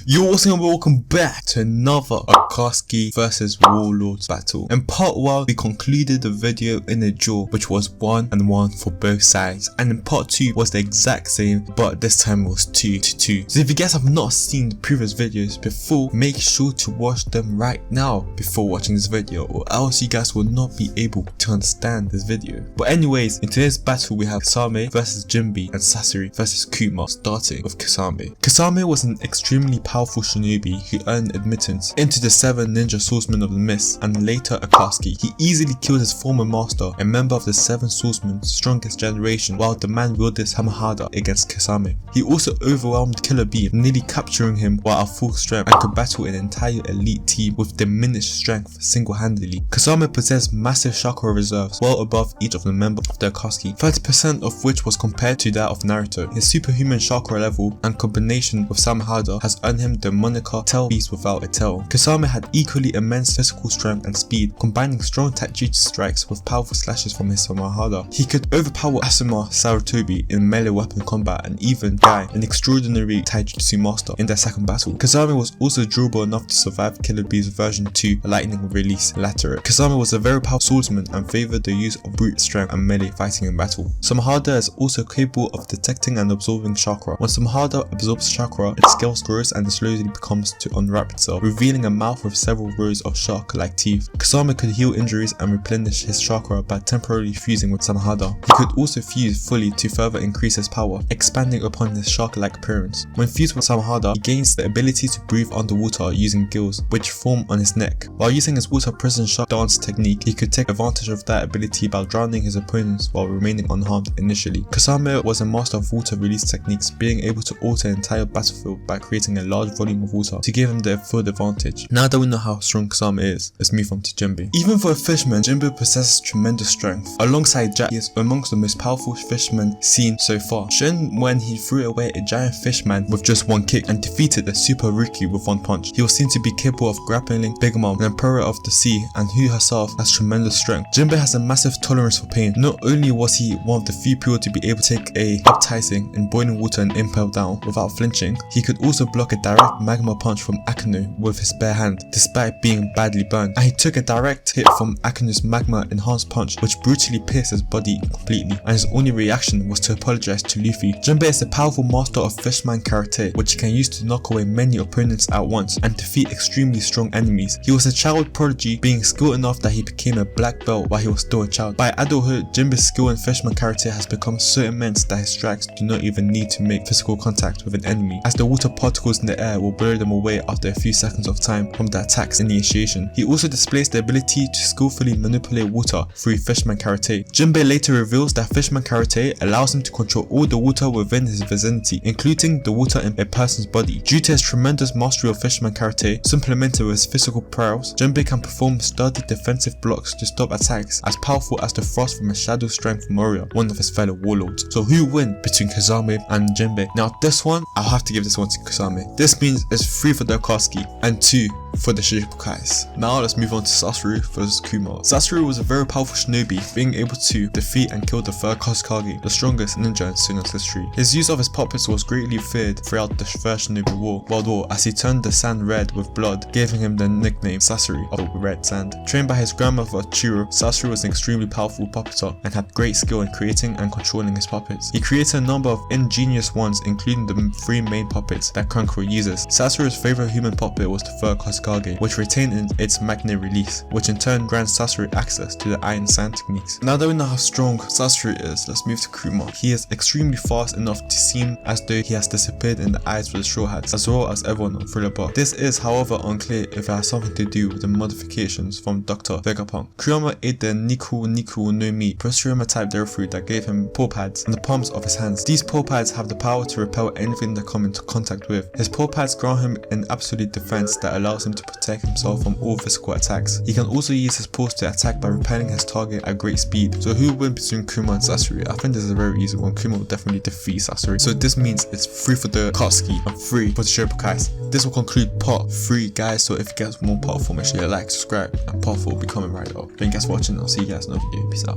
Yo, what's up, welcome back to another Akatsuki versus Warlords battle. In part 1, we concluded the video in a draw, which was 1-1 for both sides, and in part 2 was the exact same, but this time it was 2-2. So if you guys have not seen the previous videos before, make sure to watch them right now before watching this video, or else you guys will not be able to understand this video. But anyways, in today's battle we have Kasami versus Jinbe and Sasuru versus Kuma, starting with Kasami. Kasami was an extremely powerful shinobi who earned admittance into the 7 ninja swordsmen of the mist and later Akatsuki. He easily killed his former master, a member of the 7 swordsmen's strongest generation, while the man wielded his hammer harder against Kasami. He also overwhelmed Killer Bee, nearly capturing him while at full strength, and could battle an entire elite team with diminished strength single-handedly. Kasami possessed massive chakra reserves, well above each of the members of the Akatsuki, 30% of which was compared to that of Naruto. His superhuman chakra level and combination with Samahada has earned him the moniker Tail Beast without a tail. Kasami had equally immense physical strength and speed, combining strong taijutsu strikes with powerful slashes from his Samahada. He could overpower Asuma Sarutobi in melee weapon combat and even Guy, an extraordinary taijutsu master, in their second battle. Kasami was also durable enough to survive Killer Bee's version 2 lightning release laterate. Kasami was a very powerful swordsman and favoured the use of brute strength and melee fighting in battle. Samahada is also capable of detecting and absorbing chakra. When Samahada absorbs chakra, its scales grows and slowly becomes to unwrap itself, revealing a mouth with several rows of shark-like teeth. Kasami could heal injuries and replenish his chakra by temporarily fusing with Samahada. He could also fuse fully to further increase his power, expanding upon his shark-like appearance. When fused with Samahada, he gains the ability to breathe underwater using gills, which form on his neck. While using his water prison shark dance technique, he could take advantage of that ability by drowning his opponents while remaining unharmed initially. Kasami was a master of water release techniques, being able to alter an entire battlefield by creating a large volume of water to give him the full advantage. Now that we know how strong Kasami is, let's move on to Jinbe. Even for a fisherman, Jinbe possesses tremendous strength. Alongside Jack, he is amongst the most powerful fishermen seen so far, shown when he threw away a giant fishman with just one kick and defeated a super rookie with one punch. He was seen to be capable of grappling Big Mom, an emperor of the sea, and who herself has tremendous strength. Jinbe has a massive tolerance for pain. Not only was he one of the few people to be able to take a baptizing in boiling water and impale down without flinching, he could also block a direct magma punch from Akano with his bare hand, despite being badly burned. And he took a direct hit from Akano's magma enhanced punch, which brutally pierced his body completely, and his only reaction was to apologize to Luffy. Jinbe is a powerful master of fishman karate, which he can use to knock away many opponents at once and defeat extremely strong enemies. He was a child prodigy, being skilled enough that he became a black belt while he was still a child. By adulthood, Jinbe's skill in fishman karate has become so immense that his strikes do not even need to make physical contact with an enemy, as the water particles in the air will blow them away after a few seconds of time from the attack's initiation. He also displays the ability to skillfully manipulate water through fishman karate. Jinbe later reveals that fishman karate allows him to control all the water within his vicinity, including the water in a person's body. Due to his tremendous mastery of fishman karate, supplemented with his physical prowess, Jinbe can perform sturdy defensive blocks to stop attacks as powerful as the thrust from a shadow strength warrior, one of his fellow warlords. So who win between Kasami and Jinbe? Now this one, I'll have to give this one to Kasami. This means it's 3 for the Akatsuki and 2 for the Shichibukais. Now let's move on to Sasuru versus Kuma. Sasuru was a very powerful shinobi, being able to defeat and kill the 3rd Kasukage, the strongest ninja in Sona's history. His use of his puppets was greatly feared throughout the First Shinobi World War, as he turned the sand red with blood, giving him the nickname Sasuru, or red sand. Trained by his grandmother Chiro, Sasuru was an extremely powerful puppeter and had great skill in creating and controlling his puppets. He created a number of ingenious ones, including the 3 main puppets that Kankuro uses. Sasuru's favorite human puppet was the 3rd Kasukage, which retained its magnet release, which in turn grants Sasuru access to the iron sand techniques. Now that we know how strong Sasuru is, let's move to Kuma. He is extremely fast enough to seem as though he has disappeared in the eyes with the straw hats, as well as everyone on Thriller Bark. This is however unclear if it has something to do with the modifications from Dr. Vegapunk. Kuma ate the Niku no Mi, Prostroma type dairy fruit that gave him paw pads on the palms of his hands. These paw pads have the power to repel anything they come into contact with. His paw pads grant him an absolute defense that allows him to protect himself from all physical attacks. He can also use his paws to attack by repelling his target at great speed. So who will win between Kuma and Sasuru? I think this is a very easy one. Kuma will definitely defeat Sasuru. So this means it's 3 for the Akatsuki and 3 for the Shichibukais. This will conclude part 3, guys. So if you guys want part 4, make sure you like, subscribe, and part 4 will be coming right up. Thank you guys for watching. I'll see you guys in another video. Peace out.